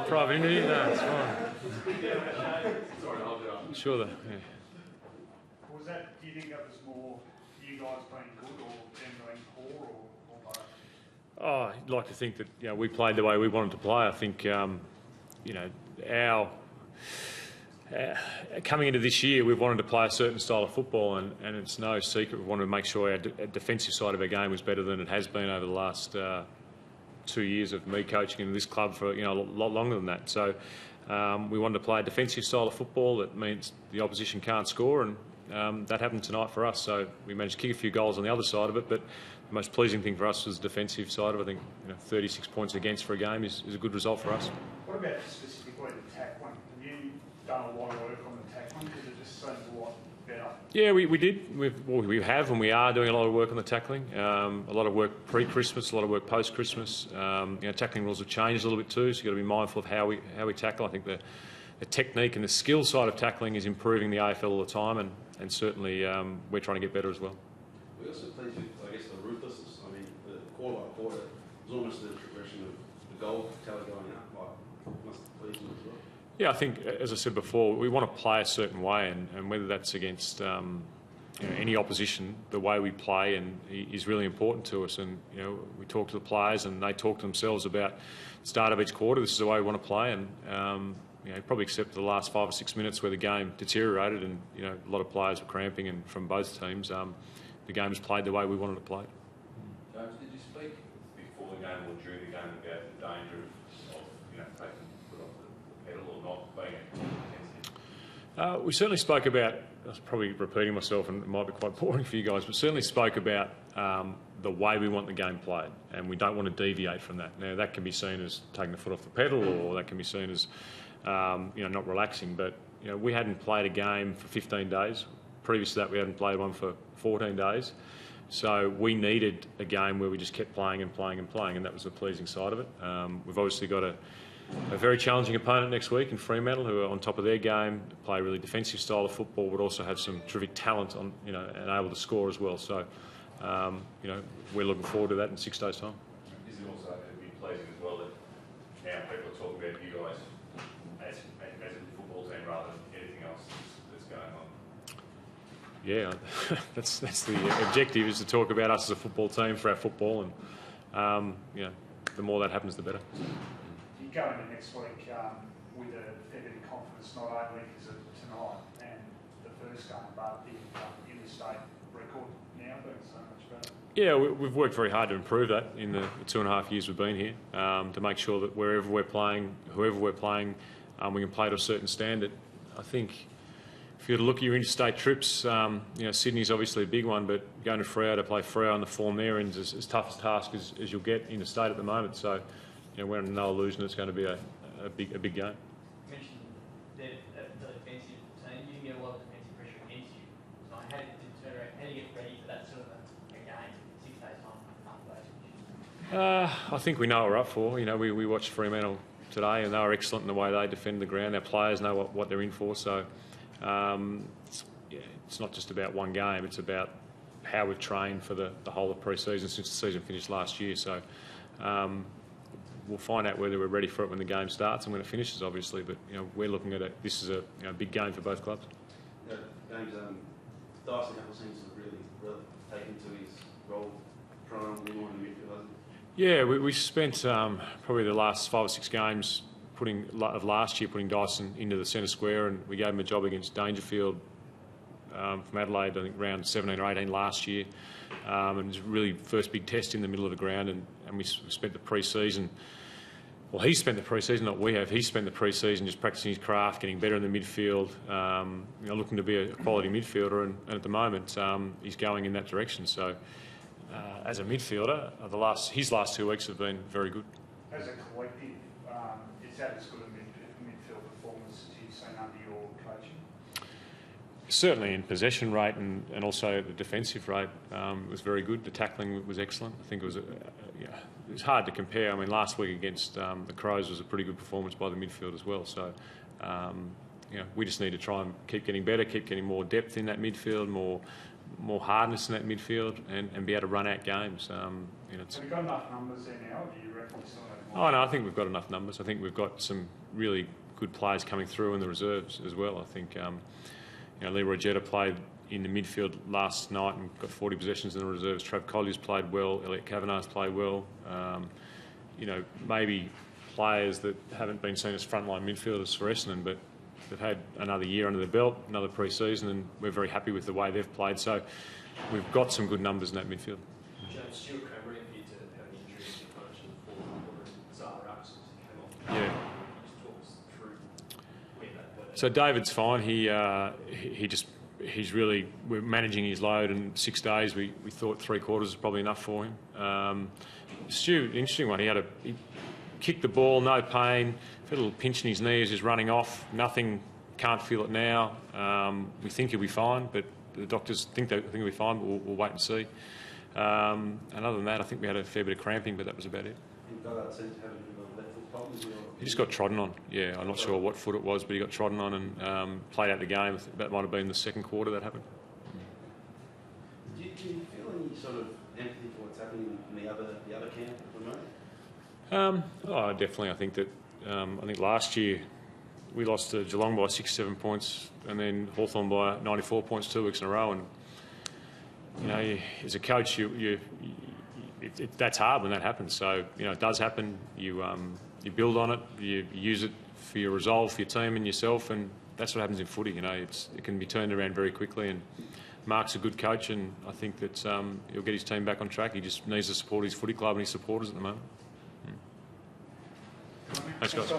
Private interview? No, it's fine. Sure. Was that? Do you think that was more you guys being good or them being poor or both? Oh, I'd like to think that we played the way we wanted to play. I think our coming into this year, we've wanted to play a certain style of football, and it's no secret we wanted to make sure our defensive side of our game was better than it has been over the last 2 years of me coaching in this club for a lot longer than that. So we wanted to play a defensive style of football that means the opposition can't score, and that happened tonight for us. So we managed to kick a few goals on the other side of it, but the most pleasing thing for us was the defensive side of it. I think 36 points against for a game is a good result for us. What about specifically the tackling? Have you done a lot of work on the tackling because it just seems a lot better? Yeah, we did. We have and we are doing a lot of work on the tackling. A lot of work pre-Christmas, a lot of work post-Christmas. Tackling rules have changed a little bit too, so you've got to be mindful of how we tackle. I think the technique and the skill side of tackling is improving the AFL all the time, and certainly we're trying to get better as well. We also played with, I guess, the ruthlessness. I mean, the quarter by quarter was almost the progression of the goal tally going up. Must have pleased you as well. Yeah, I think, as I said before, we want to play a certain way, and whether that's against any opposition, the way we play is really important to us. And we talk to the players, and they talk to themselves about the start of each quarter. This is the way we want to play, and probably except the last 5 or 6 minutes where the game deteriorated, and a lot of players were cramping, and from both teams, the game was played the way we wanted to play. James, did you speak before the game or during the game about the danger of taking the foot off the pedal or not being intensive? We certainly spoke about, I was probably repeating myself and it might be quite boring for you guys, but certainly spoke about the way we want the game played, and we don't want to deviate from that. Now, that can be seen as taking the foot off the pedal, or that can be seen as not relaxing, but we hadn't played a game for 15 days. Previous to that, we hadn't played one for 14 days. So we needed a game where we just kept playing and playing and playing, and that was the pleasing side of it. We've obviously got a very challenging opponent next week in Fremantle, who are on top of their game, play a really defensive style of football, but also have some terrific talent on, and able to score as well. So, we're looking forward to that in 6 days' time. Is it also going to be pleasing as well that now people are talking about you guys as a football team rather than anything else that's going on? Yeah, that's the objective, is to talk about us as a football team for our football, and the more that happens, the better. You go into next week with a fair bit of confidence, not only because of tonight and the first game, but the interstate record now being so much better. Yeah, we've worked very hard to improve that in the 2.5 years we've been here, to make sure that wherever we're playing, whoever we're playing, we can play to a certain standard. I think if you were to look at your interstate trips, Sydney's obviously a big one, but going to Freo to play Freo on the form there is as tough a task as you'll get interstate at the moment. So, we're under no illusion it's going to be a big game. You mentioned the defensive team. You get a lot of defensive pressure against you. So how do you get ready for that sort of a game 6 days time after those? I think we know what we're up for. We watched Fremantle today, and they were excellent in the way they defend the ground. Our players know what they're in for. So it's not just about one game. It's about how we've trained for the whole of pre-season since the season finished last year. So we'll find out whether we're ready for it when the game starts and when it finishes, obviously. But we're looking at it. This is a big game for both clubs. James, Dyson Apple seems to really taken to his role, trying to win in the midfield, hasn't he? Yeah, we spent probably the last 5 or 6 games of last year putting Dyson into the centre square, and we gave him a job against Dangerfield from Adelaide, I think round 17 or 18 last year, and it was really first big test in the middle of the ground, and we spent the pre-season. Well, he spent the pre-season, not we have. He spent the pre-season just practising his craft, getting better in the midfield, looking to be a quality midfielder, and at the moment he's going in that direction. So, as a midfielder, his last 2 weeks have been very good. As a collective, is that as good a midfield performance as you've seen under your coaching? Certainly in possession rate and also the defensive rate was very good. The tackling was excellent. I think it was hard to compare. I mean, last week against the Crows was a pretty good performance by the midfield as well. So, we just need to try and keep getting better, keep getting more depth in that midfield, more more hardness in that midfield and be able to run out games. It's, Have you got enough numbers there now, or do you reckon you still have more? oh no, I think we've got enough numbers. I think we've got some really good players coming through in the reserves as well. I think Leroy Jetta played in the midfield last night and got 40 possessions in the reserves. Trav Collier's played well. Elliot Kavanagh's played well. Maybe players that haven't been seen as frontline midfielders for Essendon, but they've had another year under their belt, another pre-season, and we're very happy with the way they've played. So we've got some good numbers in that midfield. James, Stuart Kramer appeared to have an injury in the approach to the fourth quarter, and Zara up since he came off. Yeah. Can you just talk us through where that So David's fine. We're managing his load, and 6 days we thought 3 quarters is probably enough for him. Stu, interesting one. He kicked the ball, no pain, felt a little pinch in his knee as he's running off. Nothing, can't feel it now. We think he'll be fine, but the doctors think he'll be fine, but we'll wait and see. And other than that, I think we had a fair bit of cramping, but that was about it. He just got trodden on. Yeah, I'm not sure what foot it was, but he got trodden on and played out the game. I think that might have been the second quarter that happened. Do you feel any sort of empathy for what's happening in the other camp at the moment? Definitely. I think that I think last year we lost to Geelong by 6-7 points, and then Hawthorn by 94 points 2 weeks in a row. And as a coach, that's hard when that happens. So it does happen. You build on it. You use it for your resolve, for your team and yourself, and that's what happens in footy. It can be turned around very quickly. And Mark's a good coach, and I think that he'll get his team back on track. He just needs to support his footy club and his supporters at the moment. Thanks, guys.